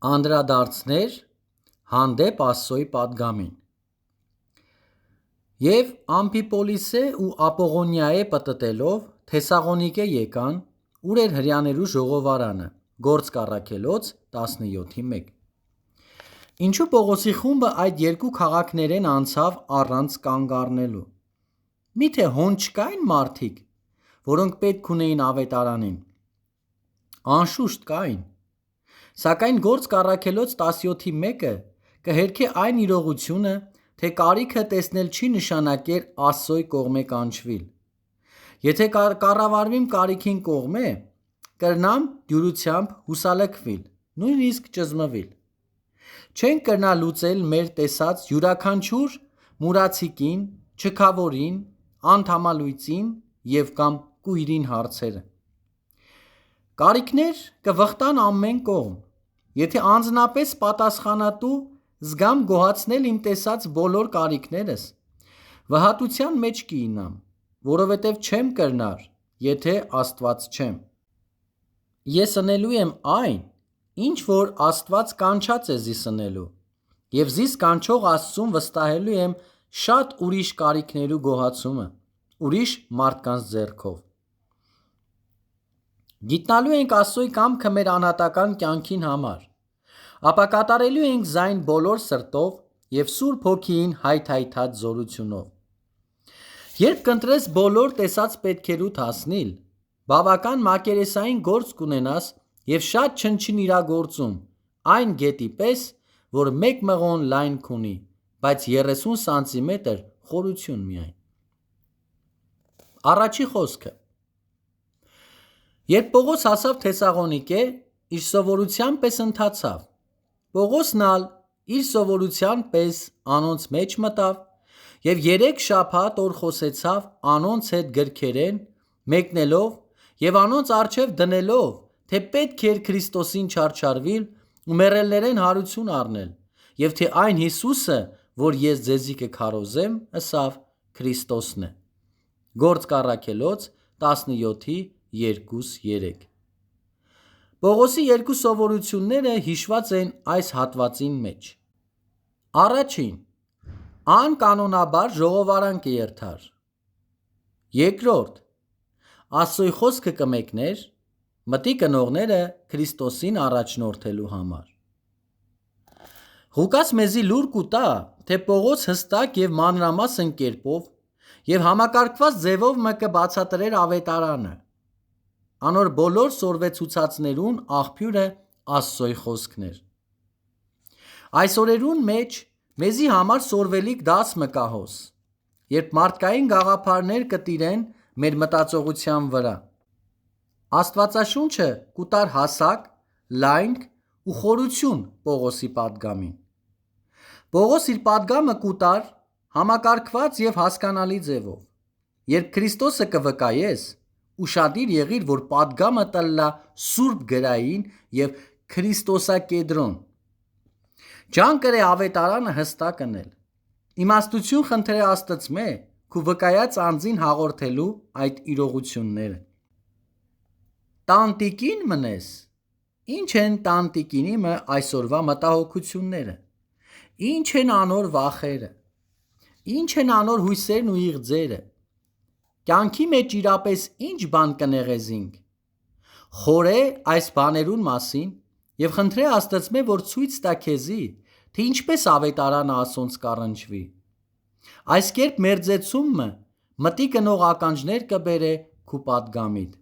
Անդրադարձներ հանդեպ Աստծոյի պատգամին։ Եվ Ամփիպոլիսե ու Ապողոնիայե պտտելով Թեսաղոնիկե եկան, ուր էր հրեաներու ժողովարանը, Գործք առաքելոց 17:1։ Ինչու Պողոսի խումբը այդ երկու քաղաքներեն անցավ առանց կանգ առնելու։ Միթե հոն չկային մարդիկ, որոնք պետք ունեին ավետարանին։ Անշուշտ կային, սակայն Գործք առաքելոց 17:1-ը կհերքե այն իրողությունը, թե կարիքը տեսնել չի նշանակեր Աստծոյ կողմէ կանչվիլ։ Եթե կառավարվիմ կարիքին կողմէ, կրնամ դյուրությամբ հուսալքվիլ, նույնիսկ ճզմվիլ։ Չենք կրնա լուծել մեր տեսած յուրաքանչյուր մուրացիկին, չքավորին, անդամալույծին և կամ կույրին հարցերը։ Կարիքներ կվղտան ամեն կողմ։ Եթե անձնապես պատասխանատու զգամ գոհացնել իմ տեսած բոլոր կարիքներս, վհատության մեջ կիինամ, որովհետև չեմ կրնար, եթե Աստված չեմ։ Ես ընելու եմ այն, ինչ որ Աստված կանչած է զիս ընելու, և զիս կանչող Աստծուն վստահելու եմ շատ ուրիշ կարիքներու գոհացումը, ուրիշ մարդկանց ձեռքով։ Գիտնալու ենք Աստծոյ կամքը մեր անհատական կյանքին համար, ապա կատարելու ենք զայն բոլոր սրտով և Սուրբ Հոգիին հայթայթած զորությունով։ Երբ կընտրես բոլոր տեսած պետքերուդ հասնիլ, բավական մակերեսային գործ կունենաս և շատ չնչին իրագործում, այն գետի պես, որ մեկ մղոն լայն կունի, բայց 30 սանտիմետր խորություն միայն։ Առաջի խոսքը։ Երբ Պողոս հասավ Թեսաղոնիկե, իր սովորության պես ընթացավ։ Պողոսն ալ իր սովորության պես անոնց մեջ մտավ և 3 շաբաթ օր խոսեցավ անոնց հետ գրքերեն, մեկնելով և անոնց առջև դնելով, թե պետք էր Քրիստոսին չարչարվիլ ու մեռելներեն հարություն առնել, և թե այն Հիսուսը, որ ես ձեզի կքարոզեմ, ըսավ Քրիստոսն է։ Գործք առաքելոց 17:2-3։ Պողոսի երկու սովորությունները հիշված են այս հատվածին մեջ։ Առաջին՝ անկանոնաբար ժողովարան կերթար։ Երկրորդ՝ Աստծոյ խոսքը կմեկներ մտի կնողները Քրիստոսին առաջնորդելու համար։ Ղուկաս մեզի լուր կուտա, թե Պողոս հստակ և մանրամասն կերպով և համակարգված ձևով մը կբացատրեր ավետարանը։ Անոր բոլոր սորվեցուցածներուն աղբյուրը Աստծոյ խոսքն էր։ Այս օրերուն մեջ մեզի համար սորվելիք դաս մը կա հոս, երբ մարդկային գաղափարներ կտիրեն մեր մտածողության վրա։ Աստվածաշունչը կուտար հասակ, լայնք ու խորություն Պողոսի պատգամին։ Պողոս իր պատգամը կուտար համակարգված և հասկանալի ձևով։ Երբ Քրիստոսը կվկայես, ուշադիր եղիր, որ պատգամը տլլա սուրբ գրային և քրիստոսակեդրոն։ Ջան կրե ավետարանը հստակ ընել։ Իմաստություն խնդրե Աստծմե քու վկայած անձին հաղորդելու այդ իրողությունները։ Տանտիկին մնես։ Ինչ են տանտիկինի մը այսօրվա մտահոգությունները։ Ինչ են անոր վախերը։ Ինչ են անոր հույսերն ու իղձերը։ Կյանքի մեջ իրապես ինչ բան կնեղեզինք։ Խորե այս բաներուն մասին և խնդրե Աստծմե, որ ցույց տա քեզի, թե ինչպես ավետարանը ասոնց կառնչվի։ Այս կերպ մերձեցումը մտի կնող ականջներ կբերե քու պատգամիդ։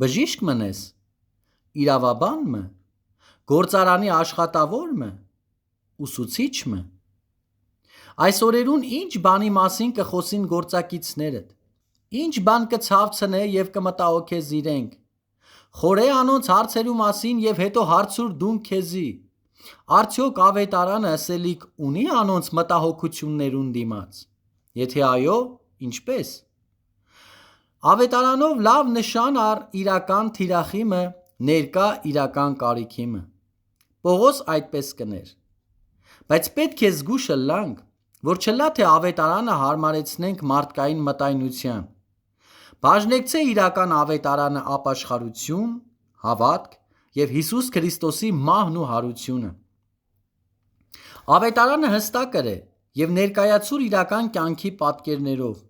Բժիշկ մնես, իրավաբան մը, գործարանի աշխատավոր մը, ուսուցիչ մը։ Այս օրերուն ինչ բանի մասին կխոսին գործակիցներդ, ինչ բան կցավցնե և կմտահոգես իրենք։ Խորե անոնց հարցերու մասին և հետո հարցուր դուն քեզի. արդյոք ավետարանը ըսելիք ունի անոնց մտահոգություններուն դիմաց։ Եթե այո, ինչպե՞ս։ Ավետարանով լավ նշան առ իրական թիրախի մը ներկա իրական կարիքի մը։ Պողոս այդպես կներ։ Բայց պետք է զգուշ ըլլանք, որ չլա թե ավետարանը հարմարեցնենք մարդկային մտայնության։ Բաժնեկցե իրական ավետարանը ապաշխարություն, հավատք և Հիսուս Քրիստոսի մահն ու հարությունը։ Ավետարանը հստակ է և ներկայացուր իրական կյանքի պատկերներով։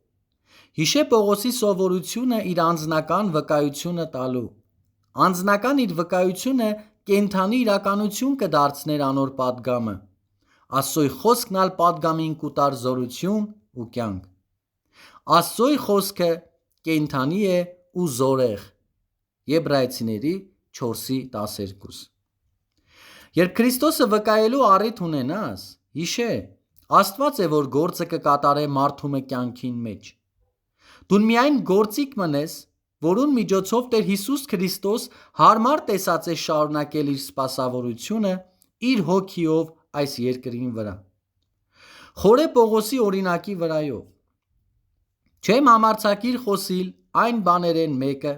Հիշե Պողոսի սովորությունը իր անձնական վկայությունը տալու։ Անձնական իր վկայությունը կենդանի իրականություն կդարձներ անոր պատգամը։ Աստծոյ խոսքն ալ պատգամին կուտար զորություն ու կյանք։ Աստծոյ խոսքը կենդանի է ու զորեղ։ Եբրայեցիների 4:12։ Երբ Քրիստոսը վկայելու առիթ ունենաս, հիշե, Աստված է, որ գործը կկատարե մարդումը կյանքին մեջ։ Դուն միայն գործիք մնես, որուն միջոցով Տեր Հիսուս Քրիստոս հարմար տեսած է շարունակել իր սպասավորությունը իր հոգիով այս երկրին վրա։ Խորե Պողոսի օրինակի վրայով։ Չեմ համարձակիր խոսիլ այն բաներեն մեկը,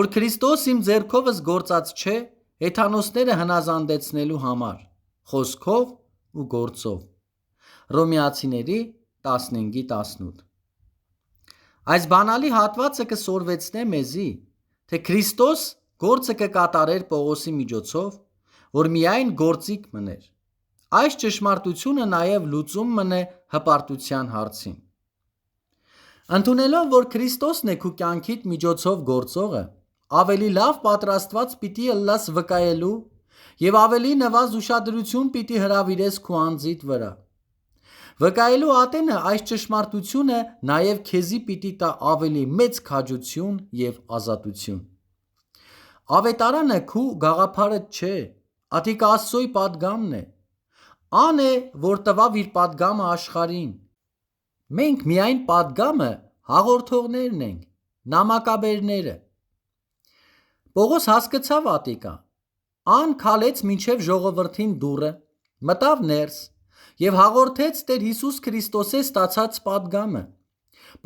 որ Քրիստոս իմ ձեռքովս գործած չէ հեթանոսները հնազանդեցնելու համար, խոսքով ու գործով։ Հռոմեացիների 15:18։ Այս բանալի հատվածը կսորվեցնե մեզի, թե Քրիստոս գործը կկատարեր Պողոսի միջոցով, որ միայն գործիք մներ։ Այս ճշմարտությունը նաև լուծում մնե հպարտության հարցին։ Ընդունելով, որ Քրիստոսն է քու կյանքիդ միջոցով գործողը, ավելի լավ պատրաստված պիտի ըլլաս վկայելու և ավելի նվազ ուշադրություն պիտի հրավիրես քու անձիդ վրա։ Վկայելու ատենը այս ճշմարտությունը նաև քեզի պիտի տա ավելի մեծ քաջություն և ազատություն։ Ավետարանը քու գաղափարդ չէ, ատիկ Աստծոյ պատգամն է։ Ան է, որ տվավ իր պատգամը աշխարհին։ Մենք միայն պատգամը հաղորդողներն ենք, նամակաբերները։ Պողոս հասկացավ ատիկա։ Ան քալեց մինչև ժողովրդին դուռը, մտավ ներս և հաղորդեց Տեր Հիսուս Քրիստոսե ստացած պատգամը։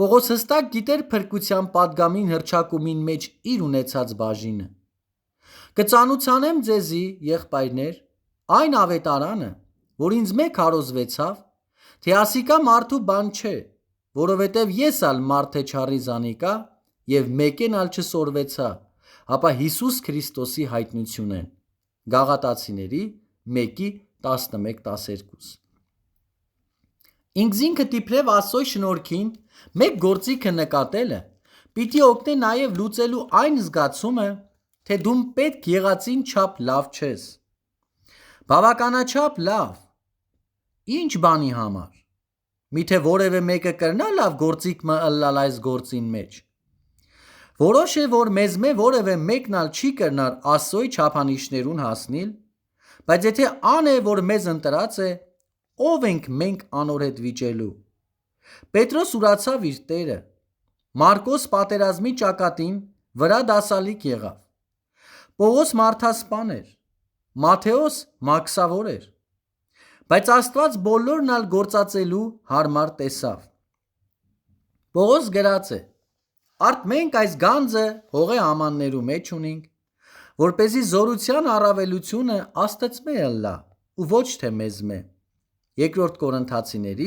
Պողոս հստակ գիտեր փրկության պատգամին հռչակումին մեջ իր ունեցած բաժինը։ Կծանուցանեմ ձեզի, եղբայրներ, այն ավետարանը, որ ինձ մեկ հարոզվեցավ, թե ասիկա մարդու բան չէ, որովհետև ես ալ մարդ է չարի զանիկա և մեկեն ալ չսորվեցա, ապա Հիսուս Քրիստոսի հայտնությունեն։ Գաղատացիների 1:11-12։ Ինքզինքդ իբրև Աստծոյ շնորհքին մեկ գործիքը նկատելը պիտի օգնե նաև լուծելու այն զգացումը, թե դու պետք եղածին չափ լավ չես։ Բավականաչափ լավ։ Ինչ բանի համար։ Միթե որևէ մեկը կրնա լավ գործիք մը ըլլալ այս գործին մեջ։ Որոշ է, որ մեզմե որևէ մեկն ալ չի կրնար Աստծոյ չափանիշներուն հասնիլ, բայց եթե ան է, որ մեզ ընտրած է, ով ենք մենք անոր հետ վիճելու։ Պետրոս ուրացավ իր Տերը։ Մարկոս պատերազմի ճակատին վրա դասալիկ եղավ։ Պողոս մարդասպան էր։ Մաթեոս մաքսավոր էր։ Բայց Աստված բոլորն ալ գործածելու հարմար տեսավ։ Պողոս գրած է. «Արդ մենք այս գանձը հողե ամաններու մեջ ունենք, որպեսզի զորության առավելությունը Աստծմե ըլլա ու ոչ թե մեզմե»։ 2 Կորնթացիների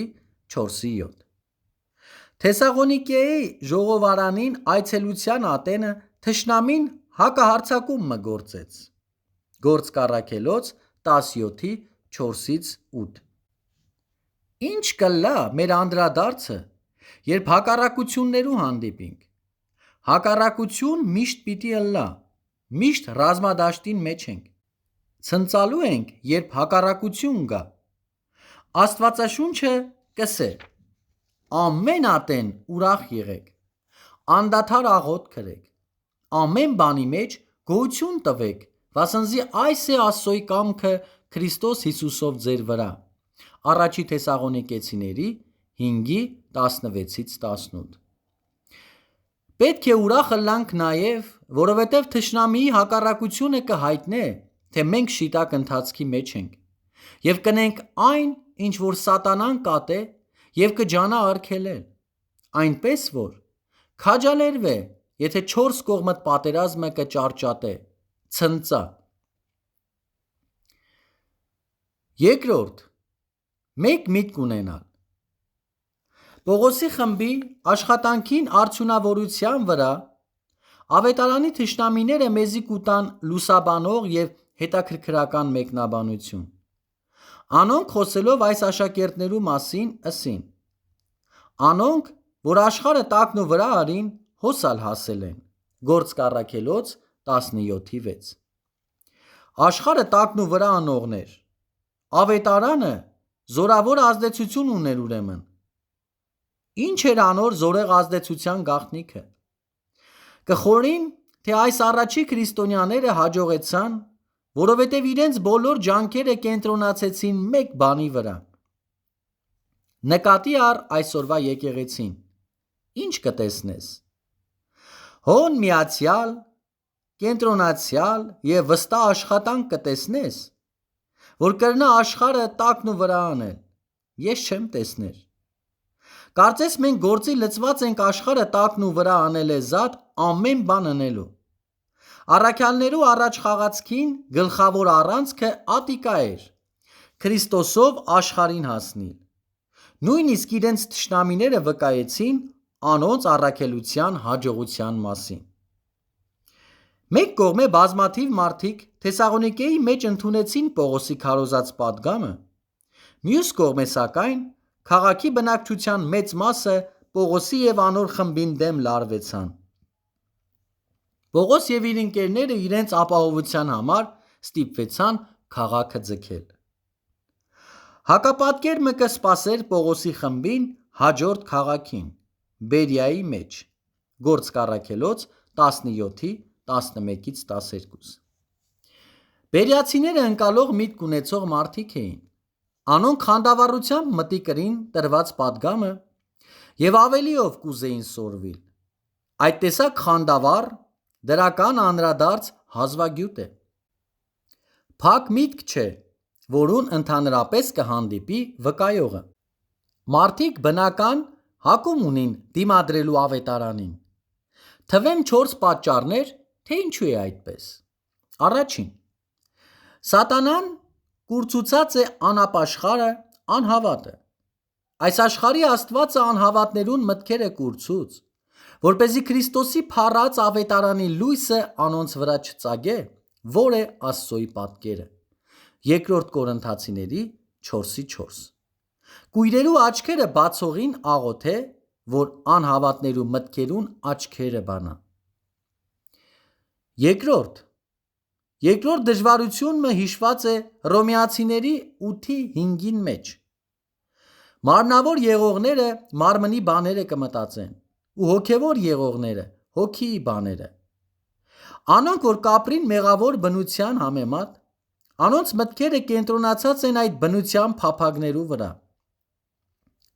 4:7։ Թեսաղոնիկեի ժողովարանին այցելության ատենը թշնամին հակահարձակում մը գործեց։ Գործք Առաքելոց 17:4-8։ Ինչ կլա մեր անդրադարձը, երբ հակառակություններու հանդիպինք։ Հակառակություն միշտ պիտի ըլլա, միշտ ռազմադաշտին մեջ ենք։ Ցնծալու ենք, երբ հակառակություն գա։ Աստվածաշունչը կսե. ամեն ատեն ուրախ եղեք, անդադար աղոթք քրեք, ամեն բանի մեջ գոհություն տվեք, վասնզի այս է Աստծոյ կամքը Քրիստոս Հիսուսով ձեր վրա։ Առաջի Թեսաղոնիկեցիների 5:16-18։ Պետք է ուրախ ըլլանք նաև, որովհետև թշնամիի հակառակությունը կհայտնե, թե մենք շիտակ ընթացքի մեջ ենք, և կնենք այն, ինչ որ սատանան կատե և կջանա արգելել, այնպես որ քաջալերվե, եթե 4 կողմդ պատերազմը կճարճատե, ցնծա։ Երկրորդ, մեկ միտք ունենալ։ Պողոսի խմբի աշխատանքին արդյունավորության վրա Ավետարանի թշնամիները մեզի կուտան լուսաբանող և հետաքրքրական մեկնաբանություն։ Անոնք խոսելով այս աշակերտներու մասին ըսին. անոնք, որ աշխարհը տակն ու վրա արին, հոսալ հասել են։ Գործք առաքելոց 17:6։ Աշխարհը տակն ու վրա անողներ։ Ավետարանը զորավոր ազդեցություն ուներ ուրեմն։ Ինչ էր անոր զորեղ ազդեցության գաղտնիքը։ Կխորին, թե այս առաջի քրիստոնյաները հաջողեցան, որովհետև իրենց բոլոր ջանքերը կենտրոնացեցին մեկ բանի վրա։ Նկատի առ այսօրվա եկեղեցին։ Ինչ կտեսնես։ Հոն միացյալ, կենտրոնացյալ և վստահ աշխատանք կտեսնես, որ կրնա աշխարհը տակն ու վրա անել։ Ես չեմ տեսներ։ Կարծես մենք գործի լծված ենք աշխարհը տակն ու վրա անել է զատ ամեն բան անելու։ Առաքյալներու առաջ խաղացքին գլխավոր առանցքը ատիկա էր՝ Քրիստոսով աշխարհին հասնիլ։ Նույնիսկ իրենց թշնամիները վկայեցին անոնց առաքելության հաջողության մասին։ Մեկ կողմէ բազմաթիվ մարդիկ Թեսաղոնիկեի մեջ ընդունեցին Պողոսի քարոզած պատգամը, մյուս կողմէ սակայն քաղաքի բնակչության մեծ մասը Պողոսի և անոր խմբին դեմ լարվեցան։ Պողոս և իր ընկերները իրենց ապահովության համար ստիպվեցան քաղաքը ձգել։ Հակապատկերմը կսպասեր Պողոսի խմբին հաջորդ քաղաքին՝ Բերիայի մեջ։ Գործք առաքելոց 17:11-12։ Բերիացիները ընկալող միտք ունեցող մարդիկ էին։ Անոնք խանդավառությամբ մտի կրին տրված պատգամը և ավելիով կուզեին սորվել։ Այդ տեսակ խանդավառ, դրական անդրադարձ հազվագյուտ է։ Փակ միտք չէ, որուն ընդհանրապես կհանդիպի վկայողը։ Մարդիկ բնական հակում ունին դիմադրելու ավետարանին։ Թվեմ 4 պատճառներ, թե ինչու է այդպես։ Առաջին. Սատանան կուրծուցած է անապաշխարը, անհավատը։ Այս աշխարհի Աստվածը անհավատներուն մտքերը կուրծուց, որպեսզի Քրիստոսի փառած ավետարանի լույսը անոնց վրա չծագե, որ է Աստծոյի պատկերը։ 2 Կորնթացիների 4:4։ Կույրերու աչքերը բացողին աղոթե, որ անհավատներու մտքերուն աչքերը բանա։ Երկրորդ դժվարությունը հիշված է Հռոմեացիների 8:5 մեջ։ Մարմնավոր եղողները մարմնի բաները կմտածեն, ու հոգևոր եղողները հոգիի բաները։ Անոնք, որ կապրին մեղավոր բնության համեմատ, անոնց մտքերը կենտրոնացած են այդ բնության փափագներու վրա։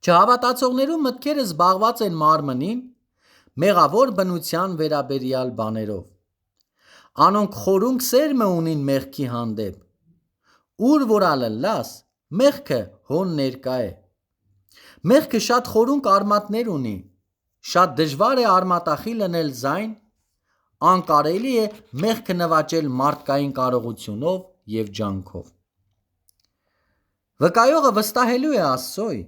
Չհավատացողներու մտքերը զբաղված են մարմնին, մեղավոր բնության վերաբերյալ բաներով։ Անոնք խորունկ սերմը ունին մեղքի հանդեպ։ Ուր որ ալլաս, մեղքը հոն ներկա է։ Մեղքը շատ խորունկ արմատներ ունի, շատ դժվար է արմատախիլ ընել ձայն, անկարելի է մեղքը նվաճել մարդկային կարողությունով և ջանքով։ Վկայողը վստահելու է Աստծոյ,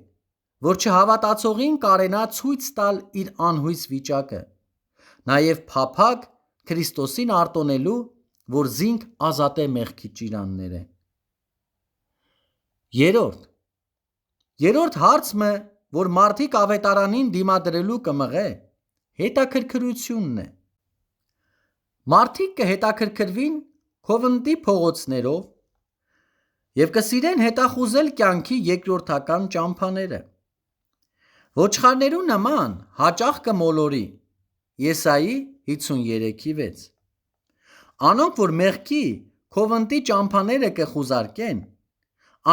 որ չհավատացողին կարենա ցույց տալ իր անհույս վիճակը, նաև փափագ Քրիստոսին արտոնելու, որ զինք ազատե մեղքի ճիրանները։ Երորդ հարցը, որ մարդիկ ավետարանին դիմադրելու կմղե, հետաքրքրությունն է։ Մարդիկ կհետաքրքրվին Քովնդի փողոցներով և կսիրեն հետախուզել կյանքի երկրորդական ճամփաները։ Ոչխարներու նման հաճախ կմոլորի Եսայի 53:6։ Անոնք, որ մեղքի Քովնդի ճամփաները կխուզարկեն,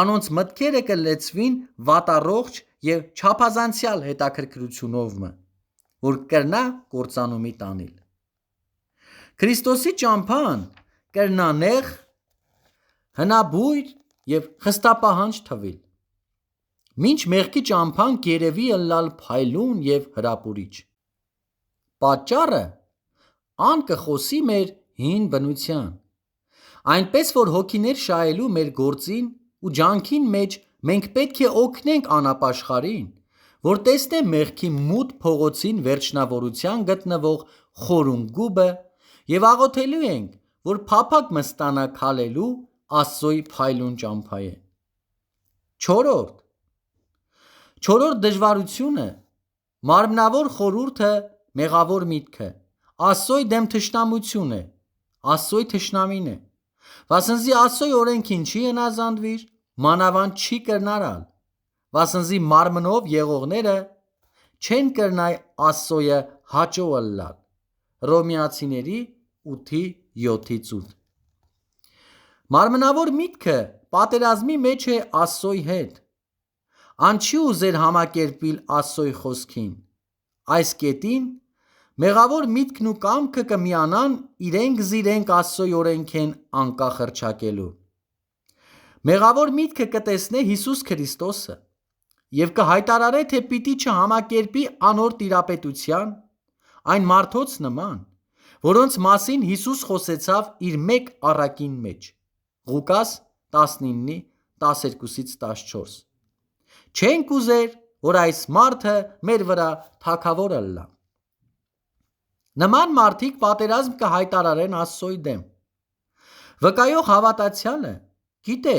անոնց մտքերը կլեցվին վատառողջ և չափազանցյալ հետաքրքրությունով, որ կրնա կործանումի տանիլ։ Քրիստոսի ճամփան կրնա նեղ, հնաբույր և խստապահանջ թվիլ, մինչ մեղքի ճամփան կերևի ըլլալ փայլուն և հրապուրիչ։ Պատճառը ան կխոսի մեր հին բնության։ Այնպես որ հոգիներ շահելու մեր գործին ու ջանքին մեջ մենք պետք է օգնենք անապաշխարին, որ տեսնե մեղքի մութ փողոցին վերջնավորության գտնվող խորուն գուբը և աղոթելու ենք, որ փափագ մստանա քալելու Աստծոյի փայլուն ճամփայե։ Չորրորդ դժվարությունը մարմնավոր խորհուրդը մեղավոր միտքը Աստծոյի դեմ թշնամություն է, Աստծոյի թշնամին է, վասնզի Աստծոյի օրենքին չի հնազանդվիր, մանավանդ չի կրնարալ, վասնզի մարմնով եղողները չեն կրնայ Աստծոյը հաճո ըլլալ։ Հռոմեացիների 8:7-8 Մարմնավոր միտքը պատերազմի մեջ է Աստծոյի հետ, ան չի ուզեր համակերպիլ Աստծոյի խոսքին, այս կետին մեղավոր միտքն ու կամքը կմիանան իրենք զիրենք Աստծոյի օրենքեն անկախ հռչակելու։ Մեղավոր միտքը կտեսնե Հիսուս Քրիստոսը և կհայտարարե, թե պիտի չհամակերպի անոր տիրապետության այն մարդոց նման, որոնց մասին Հիսուս խոսեցավ իր մեկ առակին մեջ Ղուկաս 19:12-14 Չենք ուզեր, որ այս մարդը մեր վրա թագավոր ըլլա։ Նման մարդիկ պատերազմ կհայտարարեն Աստծոյի դեմ։ Վկայող հավատացյալը գիտե,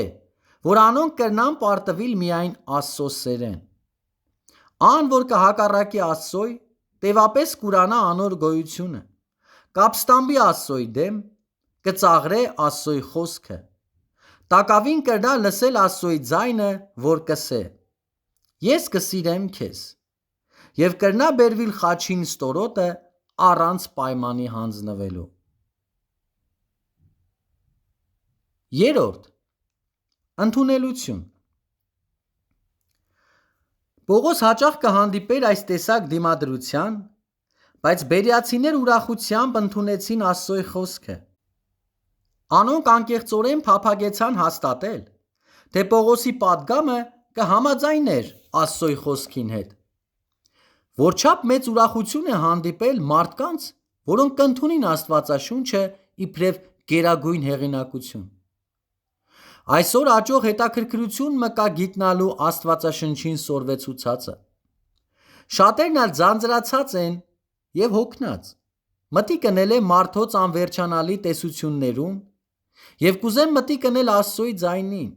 որ անոնք կրնան պարտվել միայն Աստծո սերեն։ Ան, որ կհակառակի Աստծոյ, տևապես կուրանա անոր գոյությունը, կապստամբի Աստծոյի դեմ, կծաղրե Աստծոյի խոսքը, տակավին կրնա լսել Աստծոյի ձայնը, որ կսե. ես կսիրեմ քեզ, և կրնա բերվիլ խաչին ստորոտը առանց պայմանի հանձնվելու։ Երրորդ ընդունելություն Պողոս հաճախ կհանդիպեր այս տեսակ դիմադրության, բայց բերեացիներ ուրախությամբ ընդունեցին Աստծոյի խոսքը։ Անոնք անկեղծորեն փափագեցան հաստատել, թե Պողոսի պատգամը կհամաձայներ Աստծոյի խոսքին հետ։ Որչափ մեծ ուրախություն է հանդիպել մարդկանց, որոնք կընդունին Աստվածաշունչը իբրև գերագույն հեղինակություն։ Այսօր աճող հետաքրքրություն մը կա գիտնալու Աստվածաշնչին սորվեցուցածը։ Շատերն ալ ձանձրացած են և հոգնած, մտիկ ընել է մարդոց անվերջանալի տեսություններուն և կուզեն մտիկ ընել Աստծոյի ձայնին։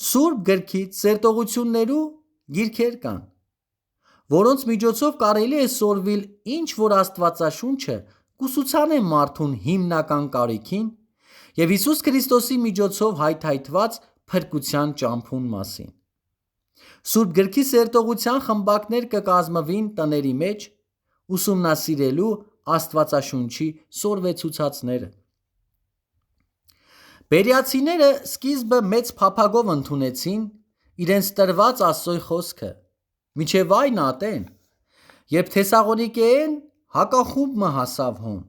Սուրբ գրքից սերտողություններու գիրքեր կան, որոնց միջոցով կարելի է սորվիլ ինչ որ Աստվածաշունչը կուսուցանե մարդուն հիմնական կարիքին և Հիսուս Քրիստոսի միջոցով հայթայթված փրկության ճամփուն մասին։ Սուրբ գրքի սերտողության խմբակներ կկազմվին տների մեջ, ուսումնասիրելու Աստվածաշունչի սորվեցուցածները։ Բերեացիները սկիզբը մեծ փափագով ընդունեցին իրենց տրված Աստծոյի խոսքը, մինչև այն ատեն, երբ Թեսաղոնիկեեն հակախումբը հասավ հոն,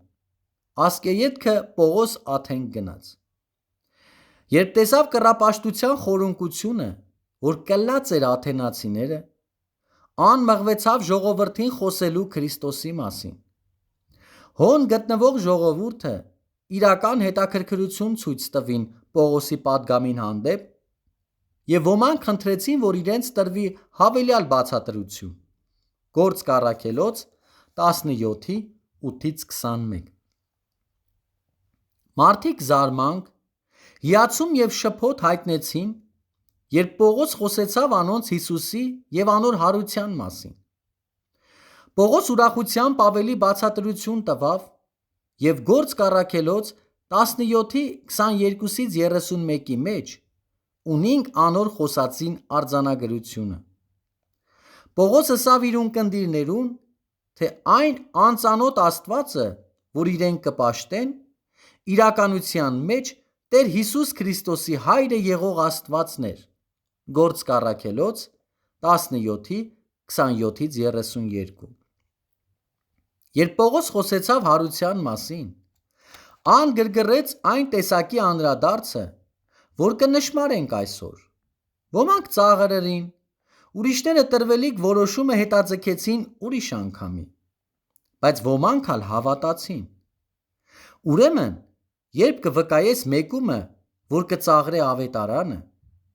ասկեետքը Պողոս Աթենք գնաց։ Երբ տեսավ կռապաշտության խորունկությունը, որ կլած էր աթենացիները, ան մղվեցավ ժողովրդին խոսելու Քրիստոսի մասին։ Հոն գտնվող ժողովուրդը իրական հետաքրքրություն ցույց տվին Պողոսի պատգամին հանդեպ և ոմանք խնդրեցին, որ իրենց տրվի հավելյալ բացատրություն Գործք Առաքելոց 17:8-21 Մարդիկ զարմանք, հիացում և շփոթ հայտնեցին, երբ Պողոս խոսեցավ անոնց Հիսուսի և անոր հարության մասին։ Պողոս ուրախությամբ ավելի բացատրություն տվավ և Գործք Առաքելոց 17:22-31 մեջ ունինք անոր խոսածին արձանագրությունը։ Պողոս ըսավ իր ունկնդիրներուն, թե այն անծանոթ Աստվածը, որ իրենք կպաշտեն, իրականության մեջ Տեր Հիսուս Քրիստոսի հայրը եղող Աստվածն էր։ Գործք Առաքելոց 17:27-32 Երբ Պողոս խոսեցավ հարության մասին, ան գրգռեց այն տեսակի անդրադարձը, որ կնշմարենք այսօր։ Ոմանք ծաղրերին, ուրիշները տրվելիք որոշումը հետաձգեցին ուրիշ անգամի, բայց ոմանք ալ հավատացին։ Ուրեմն, երբ կվկայես մեկումը, որ կծաղրե ավետարանը,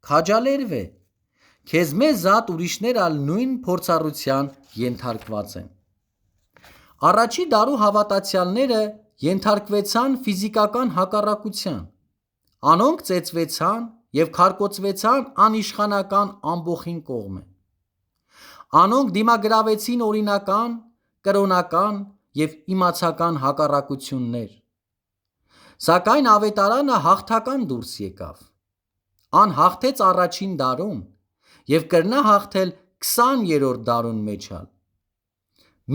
քաջալերվե, քեզ մեզ զատ ուրիշներ ալ նույն փորձառության ենթարկված են։ Առաջի դարու հավատացյալները ենթարկվեցան ֆիզիկական հակառակության։ Անոնք ծեծվեցան և քարկոծվեցան անիշխանական ամբոխին կողմը։ Անոնք դիմագրավեցին օրինական, կրոնական և իմացական հակառակություններ։ Սակայն ավետարանը հաղթական դուրս եկավ։ Ան հաղթեց առաջին դարում և կրնա հաղթել 20-րդ դարուն մեջալ։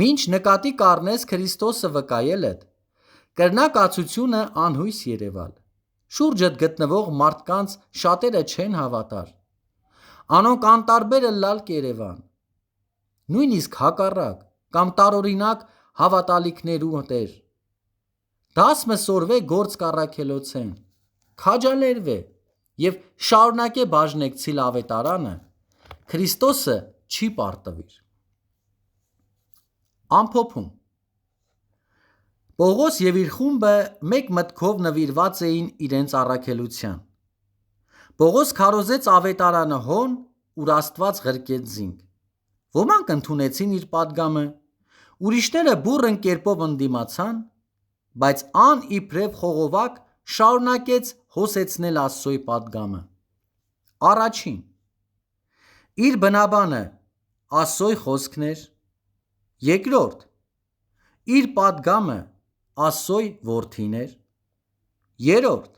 Մինչ նկատի կառնես Քրիստոսը վկայելդ, կրնա կացությունը անհույս երևալ։ Շուրջդ գտնվող մարդկանց շատերը չեն հավատար։ Անոնք անտարբեր ըլլալ կերևան։ Նույնիսկ հակառակ կամ տարօրինակ հավատալիքներու տեր։ Դասմը սորվե գործ կառաքելոցեն, քաջալերվե և շարունակե բաժնեկցիլ ավետարանը, Քրիստոսը չի պարտվիր։ Ամփոփում. Պողոս և իր խումբը մեկ մտքով նվիրված էին իրենց առաքելության։ Պողոս քարոզեց ավետարանը հոն, ուր Աստված ղրկեց զինք։ Ոմանք ընդունեցին իր պատգամը, ուրիշները բուռն կերպով ընդդիմացան, բայց ան իբրև խողովակ շարունակեց հոսեցնել Աստծոյ պատգամը։ Առաջին. իր բնաբանը Աստծոյ խոսքն էր։ Երկրորդ. իր պատգամը Աստծոյ որդին էր։ Երրորդ.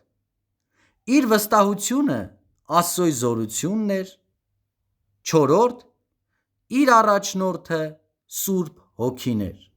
իր վստահությունը Աստծոյ զորությունն էր։ Չորրորդ. իր առաջնորդը Սուրբ Հոգին էր։